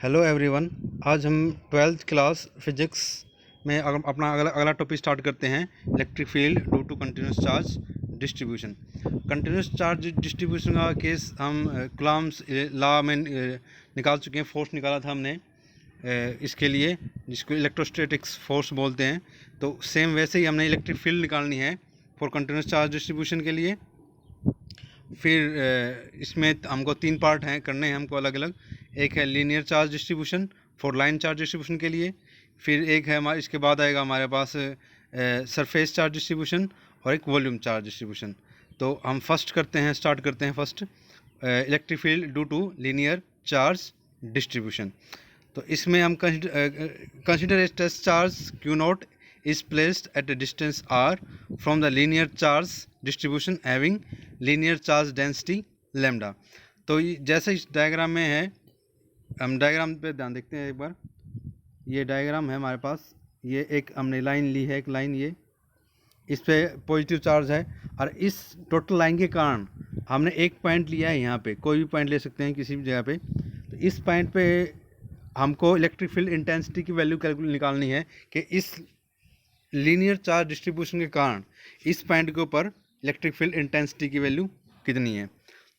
Hello everyone. आज हम twelfth class physics में अपना अगला टॉपिक स्टार्ट करते हैं, electric field due to continuous charge distribution. Continuous charge distribution का केस हम कूलॉम्स लॉ में निकाल चुके हैं। फोर्स निकाला था हमने इसके लिए, जिसको इलेक्ट्रोस्टैटिक्स फोर्स बोलते हैं। तो सेम वैसे ही हमने इलेक्ट्रिक फील्ड निकालनी है फॉर कंटिन्यूस चार्ज डिस्ट्रीब्यूशन के लिए। फिर इसमें हमको 3 पार्ट हैं करने हैं हमको अलग अलग। एक है linear charge distribution for line charge distribution के लिए। फिर एक है हमारे इसके बाद आएगा हमारे पास सरफेस चार्ज डिस्ट्रीब्यूशन और एक वॉल्यूम चार्ज डिस्ट्रीब्यूशन। तो हम स्टार्ट करते हैं first electric field due to linear charge distribution. तो इसमें हम consider a test charge Q naught is placed at a distance r from the linear charge distribution having linear charge density lambda। तो जैसे इस diagram में है, हम diagram पे ध्यान देखते हैं एक बार। ये डायग्राम है हमारे पास, ये एक हमने लाइन ली है, एक लाइन, ये इस पे पॉजिटिव चार्ज है और इस टोटल लाइन के कारण हमने एक पॉइंट लिया है। यहाँ पे कोई भी पॉइंट ले सकते हैं किसी भी जगह पे। तो इस पॉइंट पे हमको इलेक्ट्रिक फील्ड इंटेंसिटी की वैल्यू निकालनी है कि इस लीनियर चार्ज डिस्ट्रीब्यूशन के कारण इस पॉइंट के ऊपर इलेक्ट्रिक फील्ड इंटेंसिटी की वैल्यू कितनी है।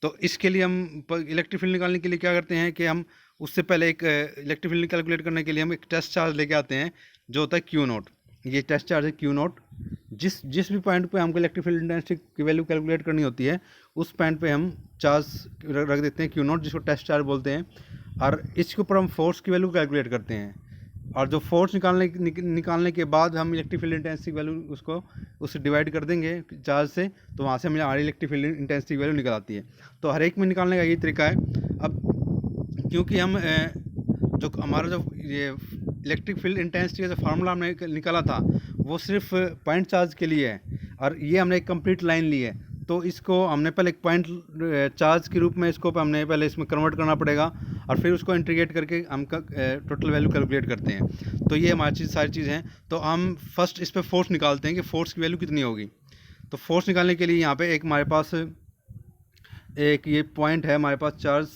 तो इसके लिए हम इलेक्ट्रिक फील्ड निकालने के लिए क्या करते हैं कि हम उससे पहले एक इलेक्ट्रिक फील्ड कैलकुलेट करने के लिए हम एक टेस्ट चार्ज लेके आते हैं जो होता है Q नॉट। ये टेस्ट चार्ज है Q नॉट। जिस भी पॉइंट पे हमको इलेक्ट्रिक फील्ड इंटेंसिटी की वैल्यू कैलकुलेट करनी होती है उस पॉइंट पे हम चार्ज रख देते हैं Q नॉट, जिसको टेस्ट चार्ज बोलते हैं। और इसके ऊपर हम फोर्स की वैल्यू कैलकुलेट करते हैं और जो फोर्स निकालने के बाद हम इलेक्ट्रिक फील्ड इंटेंसिटी वैल्यू उससे डिवाइड कर देंगे चार्ज से, तो वहाँ से हमें हमारी इलेक्ट्रिक फील्ड इंटेंसिटी वैल्यू निकल आती है। तो हर एक में निकालने का यही तरीका है। अब क्योंकि हम जो हमारा जो ये इलेक्ट्रिक फील्ड इंटेंसिटी का जो फार्मूला हमने निकाला था वो सिर्फ पॉइंट चार्ज के लिए है और ये हमने एक कंप्लीट लाइन ली है। तो इसको हमने पहले एक पॉइंट चार्ज के रूप में इसको हमने पहले इसमें कन्वर्ट करना पड़ेगा और फिर उसको इंटीग्रेट करके हम टोटल वैल्यू कैलकुलेट करते हैं। तो ये हमारी सारी चीज़ हैं। तो हम फर्स्ट इस पर फोर्स निकालते हैं कि फोर्स की वैल्यू कितनी होगी। तो फोर्स निकालने के लिए यहाँ पे एक हमारे पास एक ये पॉइंट है, हमारे पास चार्ज,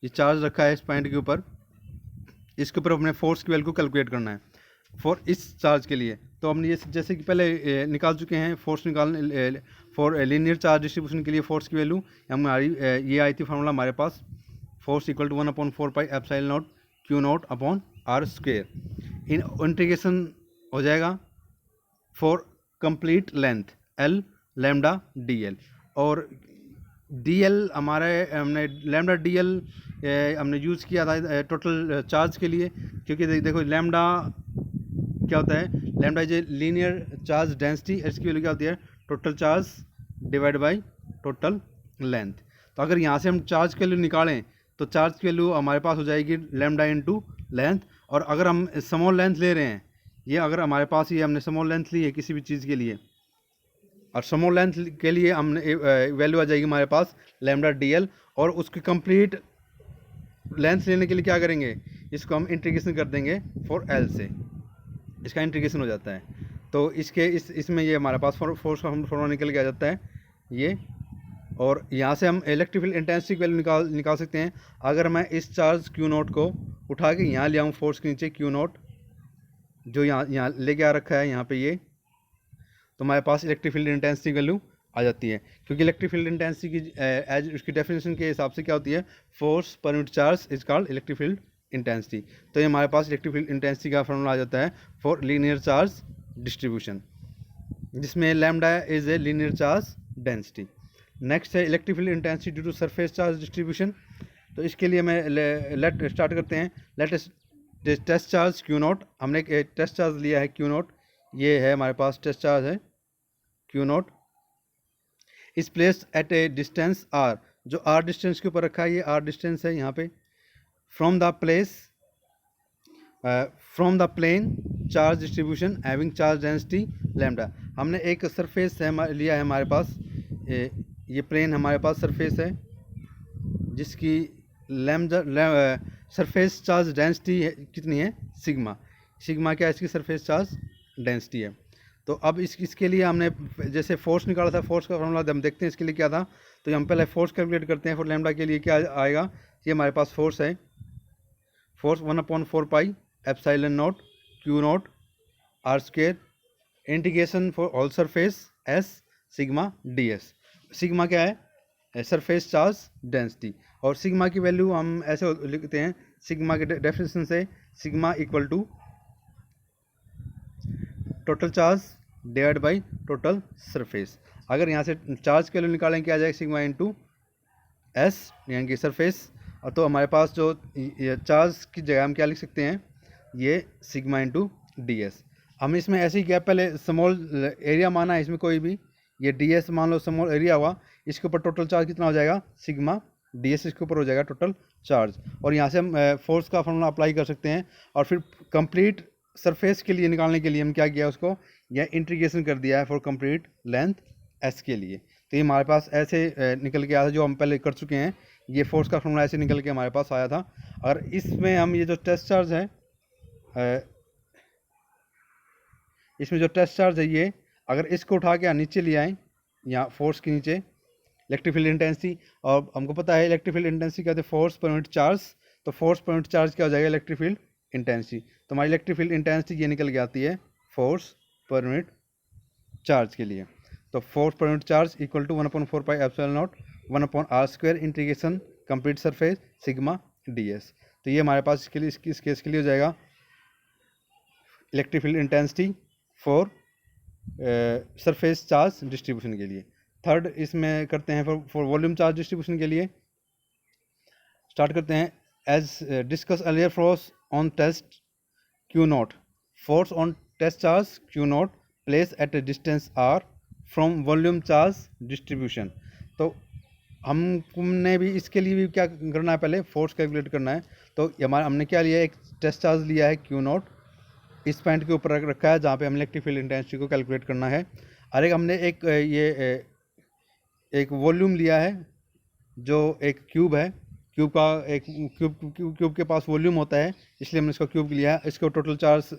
ये चार्ज रखा है इस पॉइंट के ऊपर। इसके ऊपर अपने फोर्स की वैल्यू को कैलकुलेट करना है फॉर इस चार्ज के लिए। तो हमने ये जैसे कि पहले निकाल चुके हैं force for linear charge distribution के लिए फोर्स की वैल्यू हमारी ये आई थी फार्मूला हमारे पास, force equal to 1/4 pi epsilon not Q not upon R square. Integration हो जाएगा for complete length L lambda DL। और DL हमने लैम्डा DL हमने यूज़ किया था टोटल चार्ज के लिए, क्योंकि देखो लैम्डा क्या होता है, lambda is a linear charge density. इसकी वैल्यू क्या होती है, total charge divide by total length. तो अगर यहाँ से हम चार्ज की वैल्यू निकालें तो चार्ज की वैल्यू हमारे पास हो जाएगी लैम्डा इनटू लेंथ। और अगर हम स्मॉल लेंथ ले रहे हैं, ये अगर हमारे पास ये हमने स्मॉल लेंथ ली है किसी भी चीज़ के लिए, और स्मॉल लेंथ के लिए हमने वैल्यू आ जाएगी हमारे पास लैम्डा DL। और उसकी कंप्लीट लेंथ लेने के लिए क्या करेंगे, इसको हम इंटीग्रेशन कर देंगे फॉर L से, इसका इंटीग्रेशन हो जाता है। तो इसमें ये हमारे पास फोर्स का फॉर्मूला निकल के आ जाता है ये। और यहाँ से हम इलेक्ट्रिक फील्ड इंटेंसिटी वैल्यू निकाल सकते हैं। अगर मैं इस चार्ज Q नॉट को उठा के यहाँ ले आऊँ फोर्स के नीचे Q नॉट जो यहाँ लेके आ रखा है यहाँ पे ये, तो हमारे पास इलेक्ट्रिक फील्ड इंटेंसिटी वैल्यू आ जाती है। क्योंकि इलेक्ट्रिक फील्ड इंटेंसिटी की एज उसकी डेफिनेशन के हिसाब से क्या होती है, फोर्स पर unit charge is called electric field intensity. तो ये हमारे पास इलेक्ट्रिक फील्ड इंटेंसिटी का फॉर्मूला आ जाता है फॉर लीनियर चार्ज डिस्ट्रीब्यूशन, जिसमें lambda is a linear charge density. Next है electric field intensity due to surface charge distribution. तो इसके लिए मैं लेट स्टार्ट करते हैं। टेस्ट चार्ज Q नॉट, हमने एक टेस्ट चार्ज लिया है Q नॉट, ये है हमारे पास टेस्ट चार्ज है Q नॉट इस place at a distance R, जो R डिस्टेंस के ऊपर रखा है, ये R डिस्टेंस है यहाँ पे। From the plane charge distribution having charge density lambda. हमने एक सरफेस लिया है हमारे पास, ये प्लेन हमारे पास सरफेस है जिसकी सरफेस चार्ज डेंसिटी कितनी है, सिग्मा। सिग्मा क्या है, इसकी सरफेस चार्ज डेंसिटी है। तो अब इसके लिए हमने जैसे फोर्स निकाला था, फोर्स का फॉर्मूला हम देखते हैं इसके लिए क्या था। तो हम पहले फोर्स कैलकुलेट करते हैं फॉर लैम्डा के लिए क्या आएगा। ये हमारे पास फोर्स है force 1/4 pi epsilon naught q naught r square integration for all surface s sigma d s. Sigma क्या है? सरफेस चार्ज डेंसिटी, और सिग्मा की वैल्यू हम ऐसे लिखते हैं सिग्मा के डेफिनेशन से, sigma equal to total charge divide by total surface. अगर यहाँ से चार्ज की वैल्यू निकालें क्या आ जाएगा? सिग्मा इंटू एस यानी कि सरफेस। तो हमारे पास जो चार्ज की जगह हम क्या लिख सकते हैं? ये सिग्मा इंटू डी एस। हम इसमें ऐसे ही क्या पहले स्मॉल एरिया माना है इसमें कोई भी, ये डी एस मान लो स्मॉल एरिया हुआ, इसके ऊपर टोटल चार्ज कितना हो जाएगा? सिग्मा डी एस इसके ऊपर हो जाएगा टोटल चार्ज। और यहाँ से हम फोर्स का फॉर्मूला अप्लाई कर सकते हैं। और फिर कंप्लीट सरफेस के लिए निकालने के लिए हम क्या किया, उसको यह इंटीग्रेशन कर दिया है फॉर कंप्लीट लेंथ एस के लिए। तो ये हमारे पास ऐसे निकल के आया था, जो हम पहले कर चुके हैं। ये फोर्स का फॉर्मूला ऐसे निकल के हमारे पास आया था। और इसमें हम ये जो टेस्ट चार्ज है, इसमें जो टेस्ट चार्ज है ये, अगर इसको उठा के नीचे ले आएँ, यहाँ फोर्स के नीचे इलेक्ट्रिक फील्ड इंटेंसिटी, और हमको पता है इलेक्ट्रिक फील्ड इंटेंसिटी क्या होती है? फोर्स पर यूनिट चार्ज। तो फोर्स पर यूनिट चार्ज क्या हो जाएगा? Electric field intensity. तो हमारी इलेक्ट्रिक फील्ड इंटेंसिटी ये निकल के आती है फोर्स पर यूनिट चार्ज के लिए। तो फोर्स पर unit charge equal to 1/4 pi epsilon naught 1/r square integration complete surface sigma d s. तो ये हमारे पास इसके लिए इस केस के लिए हो जाएगा electric field intensity for surface charge distribution के लिए। थर्ड इसमें करते हैं फॉर वॉल्यूम चार्ज डिस्ट्रीब्यूशन के लिए। स्टार्ट करते हैं। As discuss earlier, force on test q naught, force on test charge q naught place at a distance r from volume charge distribution. तो हमने भी इसके लिए भी क्या करना है? पहले फोर्स कैलकुलेट करना है। तो हमारा हमने क्या लिया है? एक टेस्ट चार्ज लिया है क्यू नॉट, इस पॉइंट के ऊपर रखा है जहाँ पे हमें इलेक्ट्रिक फील्ड इंटेंसिटी को कैलकुलेट करना है। और एक हमने एक वॉल्यूम लिया है, जो एक क्यूब है। क्यूब का एक क्यूब के पास वॉल्यूम होता है, इसलिए हमने इसका क्यूब लिया है। इसके टोटल चार्ज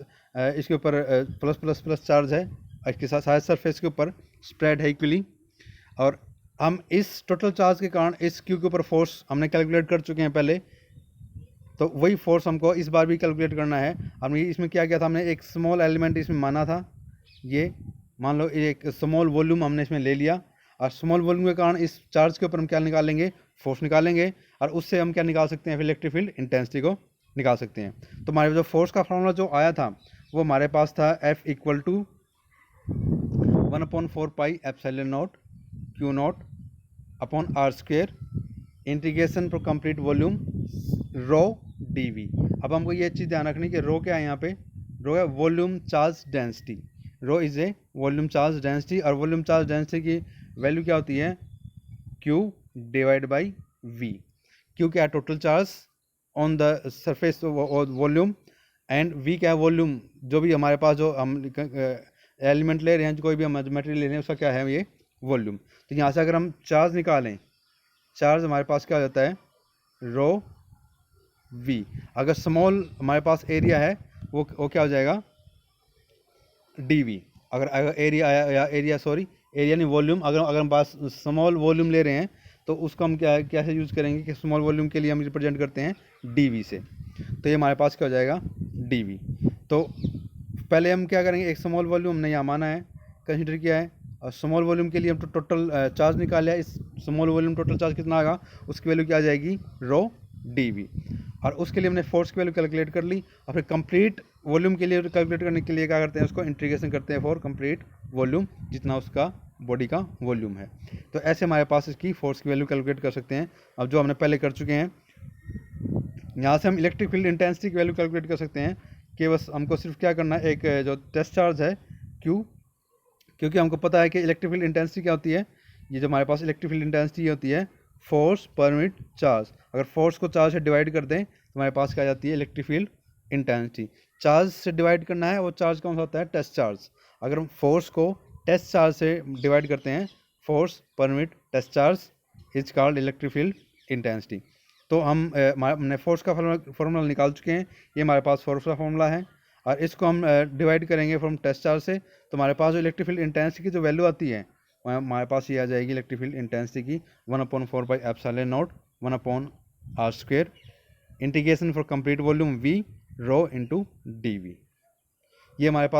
इसके ऊपर प्लस प्लस प्लस चार्ज है, इसके साथ सारे सरफेस के ऊपर स्प्रेड है इक्वली। और हम इस टोटल चार्ज के कारण इस क्यूब के ऊपर फोर्स हमने कैलकुलेट कर चुके हैं पहले, तो वही फोर्स हमको इस बार भी कैलकुलेट करना है। हमने इसमें क्या किया था? हमने एक स्मॉल एलिमेंट इसमें माना था, ये मान लो एक स्मॉल वॉल्यूम हमने इसमें ले लिया। और स्मॉल वॉल्यूम के कारण इस चार्ज के ऊपर हम क्या निकालेंगे? फोर्स निकालेंगे। और उससे हम क्या निकाल सकते हैं? फिर इलेक्ट्रिक फील्ड इंटेंसिटी को निकाल सकते हैं। तो हमारे जो फोर्स का फॉर्मूला जो आया था वो हमारे पास था F equal to 1/4 pi epsilon naught q naught upon r square integration for complete volume rho d v. अब हमको ये चीज़ ध्यान रखनी कि रो क्या है यहाँ पे? रो है volume charge density. Rho is a volume charge density, और वॉल्यूम चार्ज डेंसिटी की वैल्यू क्या होती है? Q divide by V। Q क्या है? Total charge on the surface volume, and V क्या है? वॉल्यूम। जो भी हमारे पास जो हम एलिमेंट ले रहे हैं, जो कोई भी हम मटेरियल ले रहे हैं, उसका क्या है? ये वॉल्यूम। तो यहाँ से अगर हम चार्ज निकालें, चार्ज हमारे पास क्या हो जाता है? रो V। अगर स्मॉल हमारे पास एरिया है, वो क्या हो जाएगा? dV। अगर एरिया या एरिया नहीं, वॉल्यूम। अगर हम पास स्मॉल वॉल्यूम ले रहे हैं, तो उसको हम कैसे यूज़ करेंगे कि स्मॉल वॉल्यूम के लिए हम रिप्रेजेंट करते हैं dV से। तो ये हमारे पास क्या हो जाएगा? dV। तो पहले हम क्या करेंगे? एक स्मॉल वॉल्यूम हमने यहाँ माना है, कंसिडर किया है, और स्मॉल वॉल्यूम के लिए हम टोटल चार्ज निकाल लिया। इस स्मॉल वॉल्यूम टोटल चार्ज कितना आएगा? उसकी वैल्यू क्या आ जाएगी? रो dV। और उसके लिए हमने फोर्स की वैल्यू कैलकुलेट कर ली। और फिर कंप्लीट वॉल्यूम के लिए कैलकुलेट करने के लिए क्या करते हैं? उसको इंटीग्रेशन करते हैं फॉर कंप्लीट वॉल्यूम, जितना उसका बॉडी का वॉल्यूम है। तो ऐसे हमारे पास इसकी फोर्स की वैल्यू कैलकुलेट कर सकते हैं। अब जो हमने पहले कर चुके हैं, यहाँ से हम इलेक्ट्रिक फील्ड इंटेंसिटी की वैल्यू कैलकुलेट कर सकते हैं कि बस हमको सिर्फ क्या करना है? एक जो टेस्ट चार्ज है Q, क्योंकि हमको पता है कि इलेक्ट्रिक फील्ड इंटेंसिटी क्या होती है? ये जो हमारे पास इलेक्ट्रिक फील्ड इंटेंसिटी होती है फोर्स पर यूनिट चार्ज। अगर फोर्स को चार्ज से डिवाइड कर दें तो हमारे पास क्या आ जाती है? Electric field intensity. चार्ज से डिवाइड करना है, वो चार्ज कौन सा होता है? Test charge. अगर हम फोर्स को टेस्ट चार्ज से डिवाइड करते हैं, फोर्स पर unit test charge is called electric field intensity. तो हमने फोर्स का फॉर्मूला निकाल चुके हैं। ये हमारे पास फोर्स का फॉर्मूला है, और इसको हम डिवाइड करेंगे फ्रॉम टेस्ट चार्ज से। तो हमारे पास जो इलेक्ट्रिक फील्ड इंटेंसिटी की जो वैल्यू आती है, हमारे पास ये आ जाएगी इलेक्ट्रिक फील्ड इंटेंसिटी की 1/4 pi epsilon naught 1/r square integration for complete volume V rho into d v. ये हमारे पास